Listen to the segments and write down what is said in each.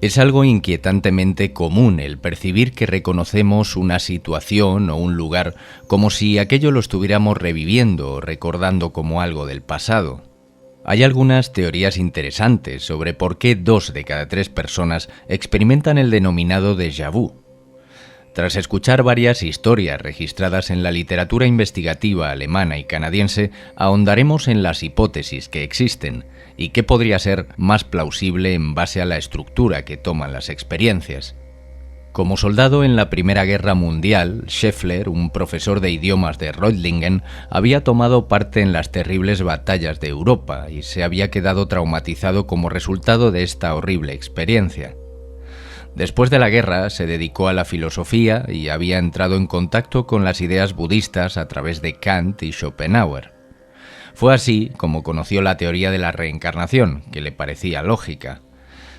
Es algo inquietantemente común el percibir que reconocemos una situación o un lugar como si aquello lo estuviéramos reviviendo o recordando como algo del pasado. Hay algunas teorías interesantes sobre por qué 2 de cada 3 personas experimentan el denominado déjà vu. Tras escuchar varias historias registradas en la literatura investigativa alemana y canadiense, ahondaremos en las hipótesis que existen y qué podría ser más plausible en base a la estructura que toman las experiencias. Como soldado en la Primera Guerra Mundial, Scheffler, un profesor de idiomas de Reutlingen, había tomado parte en las terribles batallas de Europa y se había quedado traumatizado como resultado de esta horrible experiencia. Después de la guerra se dedicó a la filosofía y había entrado en contacto con las ideas budistas a través de Kant y Schopenhauer. Fue así como conoció la teoría de la reencarnación, que le parecía lógica.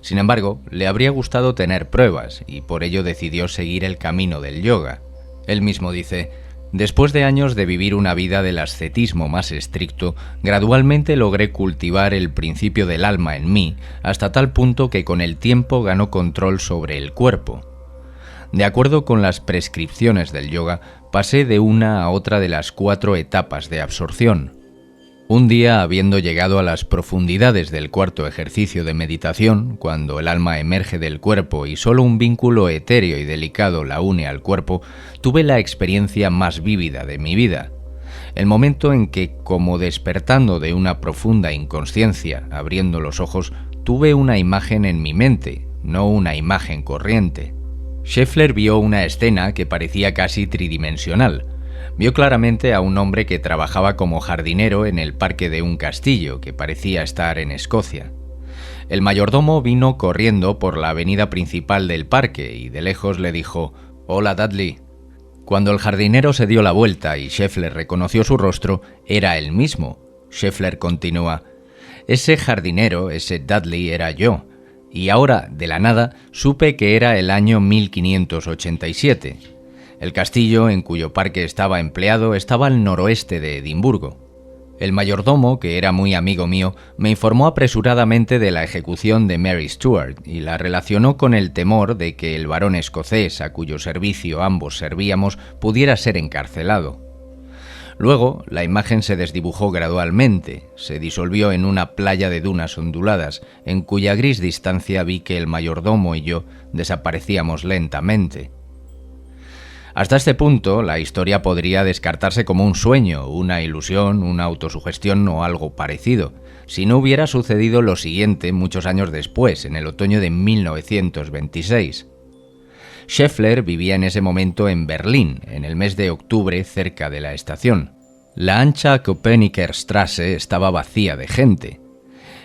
Sin embargo, le habría gustado tener pruebas y por ello decidió seguir el camino del yoga. Él mismo dice: después de años de vivir una vida del ascetismo más estricto, gradualmente logré cultivar el principio del alma en mí, hasta tal punto que con el tiempo ganó control sobre el cuerpo. De acuerdo con las prescripciones del yoga, pasé de una a otra de las 4 etapas de absorción. Un día, habiendo llegado a las profundidades del cuarto ejercicio de meditación, cuando el alma emerge del cuerpo y solo un vínculo etéreo y delicado la une al cuerpo, tuve la experiencia más vívida de mi vida. El momento en que, como despertando de una profunda inconsciencia, abriendo los ojos, tuve una imagen en mi mente, no una imagen corriente. Scheffler vio una escena que parecía casi tridimensional. Vio claramente a un hombre que trabajaba como jardinero en el parque de un castillo que parecía estar en Escocia. El mayordomo vino corriendo por la avenida principal del parque y de lejos le dijo: «Hola, Dudley». Cuando el jardinero se dio la vuelta y Scheffler reconoció su rostro, era él mismo. Scheffler continúa: «Ese jardinero, ese Dudley, era yo, y ahora, de la nada, supe que era el año 1587. El castillo en cuyo parque estaba empleado estaba al noroeste de Edimburgo. El mayordomo, que era muy amigo mío, me informó apresuradamente de la ejecución de Mary Stuart y la relacionó con el temor de que el varón escocés a cuyo servicio ambos servíamos pudiera ser encarcelado. Luego, la imagen se desdibujó gradualmente, se disolvió en una playa de dunas onduladas, en cuya gris distancia vi que el mayordomo y yo desaparecíamos lentamente». Hasta este punto, la historia podría descartarse como un sueño, una ilusión, una autosugestión o algo parecido, si no hubiera sucedido lo siguiente muchos años después, en el otoño de 1926. Scheffler vivía en ese momento en Berlín, en el mes de octubre, cerca de la estación. La ancha Köpenicker Straße estaba vacía de gente.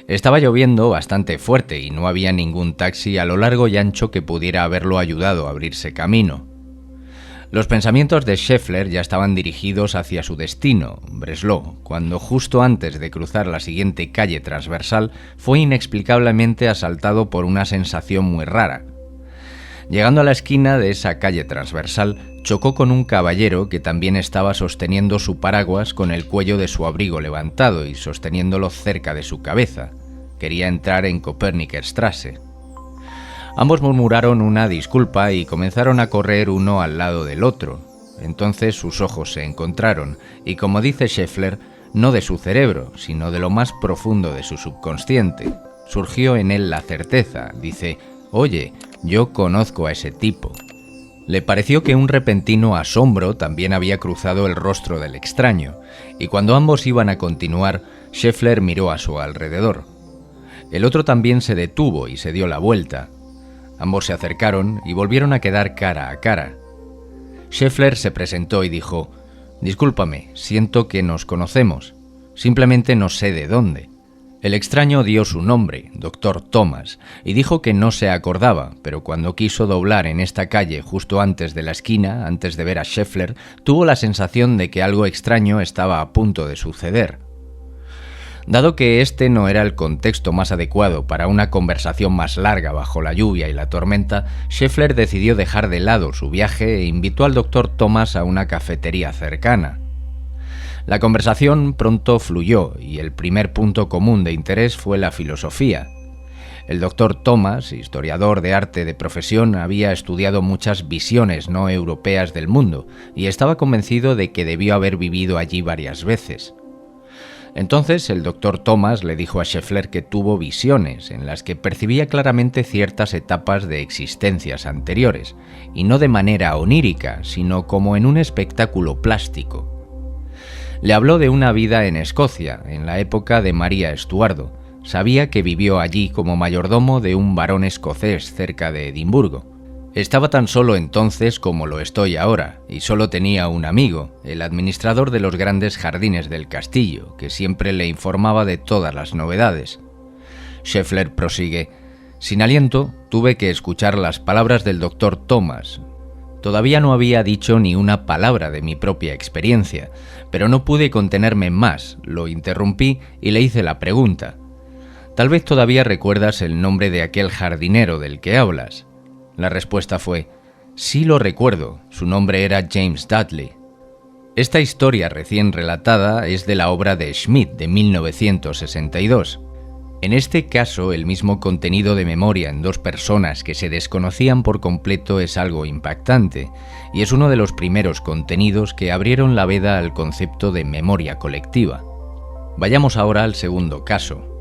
Estaba lloviendo bastante fuerte y no había ningún taxi a lo largo y ancho que pudiera haberlo ayudado a abrirse camino. Los pensamientos de Scheffler ya estaban dirigidos hacia su destino, Breslau, cuando justo antes de cruzar la siguiente calle transversal fue inexplicablemente asaltado por una sensación muy rara. Llegando a la esquina de esa calle transversal, chocó con un caballero que también estaba sosteniendo su paraguas con el cuello de su abrigo levantado y sosteniéndolo cerca de su cabeza. Quería entrar en Köpenicker Straße. Ambos murmuraron una disculpa y comenzaron a correr uno al lado del otro. Entonces sus ojos se encontraron y, como dice Scheffler, no de su cerebro, sino de lo más profundo de su subconsciente. Surgió en él la certeza, dice: «Oye, yo conozco a ese tipo». Le pareció que un repentino asombro también había cruzado el rostro del extraño, y cuando ambos iban a continuar, Scheffler miró a su alrededor. El otro también se detuvo y se dio la vuelta. Ambos se acercaron y volvieron a quedar cara a cara. Scheffler se presentó y dijo: «Discúlpame, siento que nos conocemos. Simplemente no sé de dónde». El extraño dio su nombre, Dr. Thomas, y dijo que no se acordaba, pero cuando quiso doblar en esta calle justo antes de la esquina, antes de ver a Scheffler, tuvo la sensación de que algo extraño estaba a punto de suceder. Dado que este no era el contexto más adecuado para una conversación más larga bajo la lluvia y la tormenta, Scheffler decidió dejar de lado su viaje e invitó al Dr. Thomas a una cafetería cercana. La conversación pronto fluyó y el primer punto común de interés fue la filosofía. El doctor Thomas, historiador de arte de profesión, había estudiado muchas visiones no europeas del mundo y estaba convencido de que debió haber vivido allí varias veces. Entonces el doctor Thomas le dijo a Scheffler que tuvo visiones en las que percibía claramente ciertas etapas de existencias anteriores, y no de manera onírica, sino como en un espectáculo plástico. Le habló de una vida en Escocia, en la época de María Estuardo. Sabía que vivió allí como mayordomo de un barón escocés cerca de Edimburgo. Estaba tan solo entonces como lo estoy ahora, y solo tenía un amigo, el administrador de los grandes jardines del castillo, que siempre le informaba de todas las novedades. Scheffler prosigue: sin aliento, tuve que escuchar las palabras del doctor Thomas. Todavía no había dicho ni una palabra de mi propia experiencia, pero no pude contenerme más, lo interrumpí y le hice la pregunta: «Tal vez todavía recuerdas el nombre de aquel jardinero del que hablas». La respuesta fue: «Sí lo recuerdo, su nombre era James Dudley». Esta historia recién relatada es de la obra de Schmidt de 1962. En este caso, el mismo contenido de memoria en dos personas que se desconocían por completo es algo impactante, y es uno de los primeros contenidos que abrieron la veda al concepto de memoria colectiva. Vayamos ahora al segundo caso.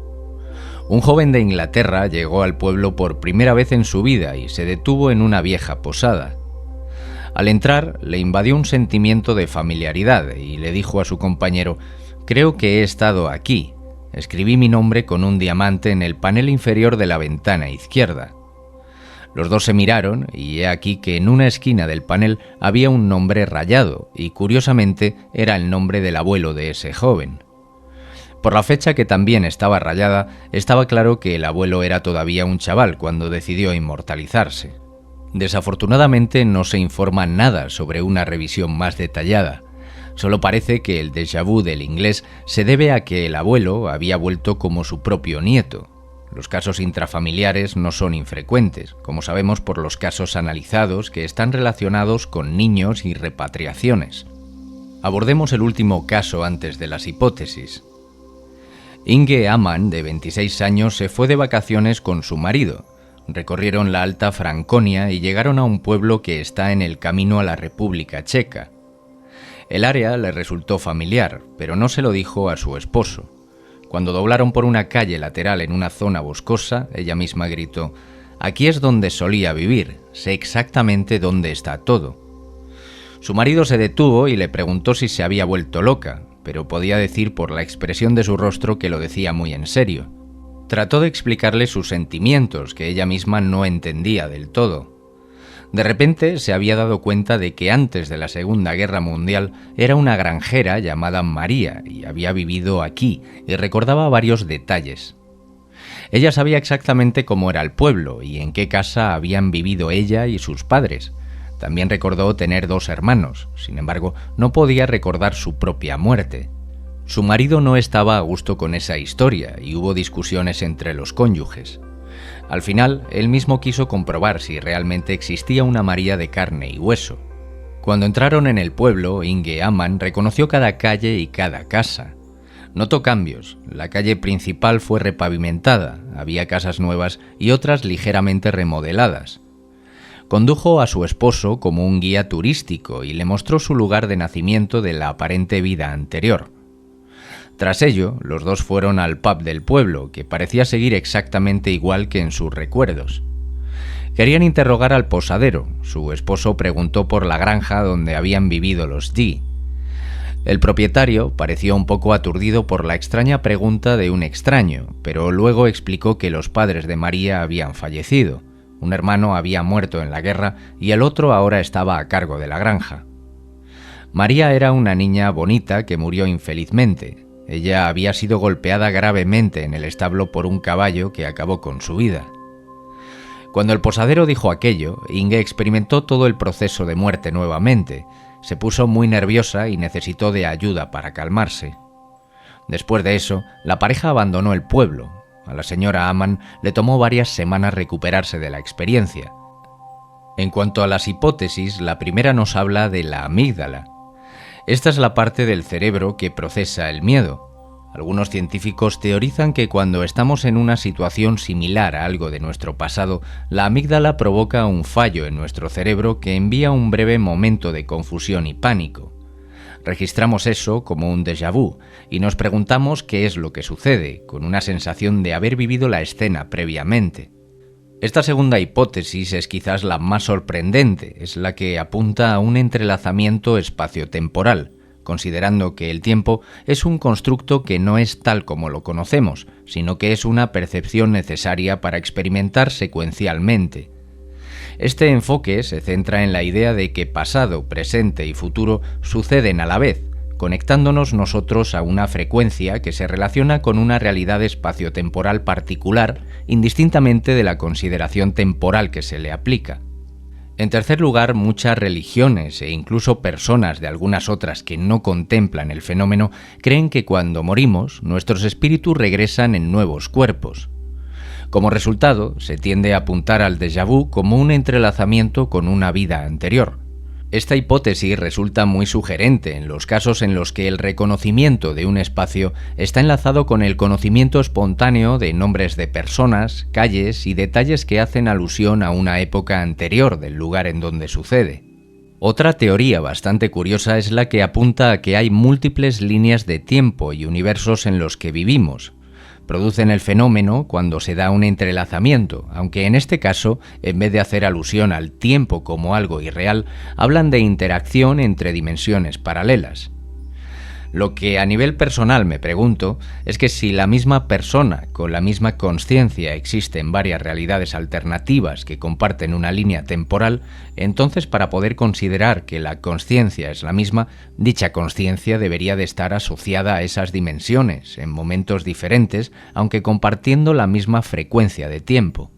Un joven de Inglaterra llegó al pueblo por primera vez en su vida y se detuvo en una vieja posada. Al entrar, le invadió un sentimiento de familiaridad y le dijo a su compañero: «Creo que he estado aquí. Escribí mi nombre con un diamante en el panel inferior de la ventana izquierda». Los dos se miraron y he aquí que en una esquina del panel había un nombre rayado y, curiosamente, era el nombre del abuelo de ese joven. Por la fecha, que también estaba rayada, estaba claro que el abuelo era todavía un chaval cuando decidió inmortalizarse. Desafortunadamente no se informa nada sobre una revisión más detallada. Solo parece que el déjà vu del inglés se debe a que el abuelo había vuelto como su propio nieto. Los casos intrafamiliares no son infrecuentes, como sabemos por los casos analizados que están relacionados con niños y repatriaciones. Abordemos el último caso antes de las hipótesis. Inge Amann, de 26 años, se fue de vacaciones con su marido. Recorrieron la Alta Franconia y llegaron a un pueblo que está en el camino a la República Checa. El área le resultó familiar, pero no se lo dijo a su esposo. Cuando doblaron por una calle lateral en una zona boscosa, ella misma gritó: «Aquí es donde solía vivir, sé exactamente dónde está todo». Su marido se detuvo y le preguntó si se había vuelto loca, pero podía decir por la expresión de su rostro que lo decía muy en serio. Trató de explicarle sus sentimientos, que ella misma no entendía del todo. De repente se había dado cuenta de que antes de la Segunda Guerra Mundial era una granjera llamada María y había vivido aquí, y recordaba varios detalles. Ella sabía exactamente cómo era el pueblo y en qué casa habían vivido ella y sus padres. También recordó tener 2 hermanos, sin embargo, no podía recordar su propia muerte. Su marido no estaba a gusto con esa historia y hubo discusiones entre los cónyuges. Al final, él mismo quiso comprobar si realmente existía una María de carne y hueso. Cuando entraron en el pueblo, Inge Amann reconoció cada calle y cada casa. Notó cambios. La calle principal fue repavimentada, había casas nuevas y otras ligeramente remodeladas. Condujo a su esposo como un guía turístico y le mostró su lugar de nacimiento de la aparente vida anterior. Tras ello, los dos fueron al pub del pueblo, que parecía seguir exactamente igual que en sus recuerdos. Querían interrogar al posadero. Su esposo preguntó por la granja donde habían vivido los Dee. El propietario pareció un poco aturdido por la extraña pregunta de un extraño, pero luego explicó que los padres de María habían fallecido. Un hermano había muerto en la guerra y el otro ahora estaba a cargo de la granja. María era una niña bonita que murió infelizmente. Ella había sido golpeada gravemente en el establo por un caballo que acabó con su vida. Cuando el posadero dijo aquello, Inge experimentó todo el proceso de muerte nuevamente. Se puso muy nerviosa y necesitó de ayuda para calmarse. Después de eso, la pareja abandonó el pueblo. A la señora Amann le tomó varias semanas recuperarse de la experiencia. En cuanto a las hipótesis, la primera nos habla de la amígdala. Esta es la parte del cerebro que procesa el miedo. Algunos científicos teorizan que cuando estamos en una situación similar a algo de nuestro pasado, la amígdala provoca un fallo en nuestro cerebro que envía un breve momento de confusión y pánico. Registramos eso como un déjà vu y nos preguntamos qué es lo que sucede, con una sensación de haber vivido la escena previamente. Esta segunda hipótesis es quizás la más sorprendente, es la que apunta a un entrelazamiento espaciotemporal, considerando que el tiempo es un constructo que no es tal como lo conocemos, sino que es una percepción necesaria para experimentar secuencialmente. Este enfoque se centra en la idea de que pasado, presente y futuro suceden a la vez, conectándonos nosotros a una frecuencia que se relaciona con una realidad espaciotemporal particular, indistintamente de la consideración temporal que se le aplica. En tercer lugar, muchas religiones e incluso personas de algunas otras que no contemplan el fenómeno creen que cuando morimos, nuestros espíritus regresan en nuevos cuerpos. Como resultado, se tiende a apuntar al déjà vu como un entrelazamiento con una vida anterior. Esta hipótesis resulta muy sugerente en los casos en los que el reconocimiento de un espacio está enlazado con el conocimiento espontáneo de nombres de personas, calles y detalles que hacen alusión a una época anterior del lugar en donde sucede. Otra teoría bastante curiosa es la que apunta a que hay múltiples líneas de tiempo y universos en los que vivimos. Producen el fenómeno cuando se da un entrelazamiento, aunque en este caso, en vez de hacer alusión al tiempo como algo irreal, hablan de interacción entre dimensiones paralelas. Lo que a nivel personal me pregunto es que si la misma persona con la misma consciencia existe en varias realidades alternativas que comparten una línea temporal, entonces para poder considerar que la consciencia es la misma, dicha consciencia debería de estar asociada a esas dimensiones en momentos diferentes, aunque compartiendo la misma frecuencia de tiempo.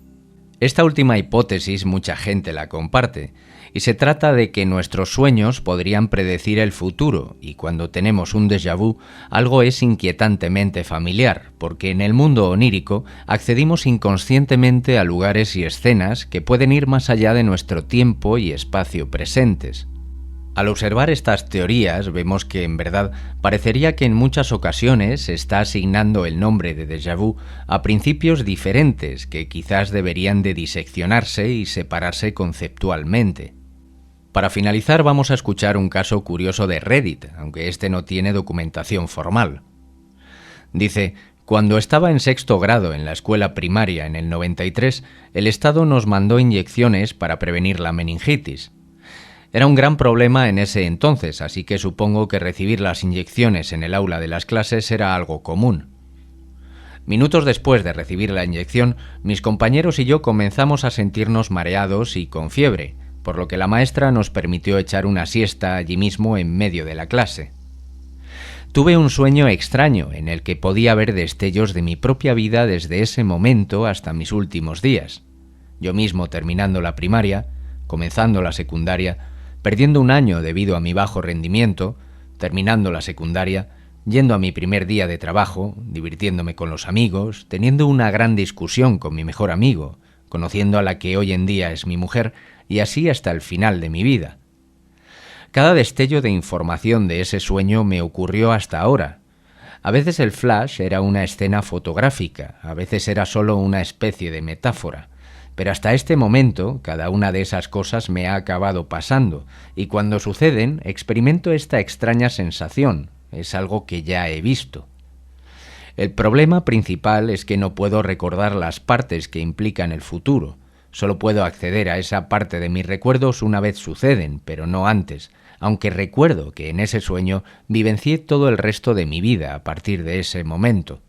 Esta última hipótesis mucha gente la comparte, y se trata de que nuestros sueños podrían predecir el futuro, y cuando tenemos un déjà vu, algo es inquietantemente familiar, porque en el mundo onírico accedimos inconscientemente a lugares y escenas que pueden ir más allá de nuestro tiempo y espacio presentes. Al observar estas teorías vemos que en verdad parecería que en muchas ocasiones se está asignando el nombre de déjà vu a principios diferentes que quizás deberían de diseccionarse y separarse conceptualmente. Para finalizar vamos a escuchar un caso curioso de Reddit, aunque este no tiene documentación formal. Dice: cuando estaba en sexto grado en la escuela primaria en el 93, el Estado nos mandó inyecciones para prevenir la meningitis. Era un gran problema en ese entonces, así que supongo que recibir las inyecciones en el aula de las clases era algo común. Minutos después de recibir la inyección, mis compañeros y yo comenzamos a sentirnos mareados y con fiebre, por lo que la maestra nos permitió echar una siesta allí mismo en medio de la clase. Tuve un sueño extraño en el que podía ver destellos de mi propia vida desde ese momento hasta mis últimos días. Yo mismo terminando la primaria, comenzando la secundaria, perdiendo un año debido a mi bajo rendimiento, terminando la secundaria, yendo a mi primer día de trabajo, divirtiéndome con los amigos, teniendo una gran discusión con mi mejor amigo, conociendo a la que hoy en día es mi mujer, y así hasta el final de mi vida. Cada destello de información de ese sueño me ocurrió hasta ahora. A veces el flash era una escena fotográfica, a veces era solo una especie de metáfora. Pero hasta este momento, cada una de esas cosas me ha acabado pasando, y cuando suceden, experimento esta extraña sensación. Es algo que ya he visto. El problema principal es que no puedo recordar las partes que implican el futuro. Solo puedo acceder a esa parte de mis recuerdos una vez suceden, pero no antes, aunque recuerdo que en ese sueño vivencié todo el resto de mi vida a partir de ese momento.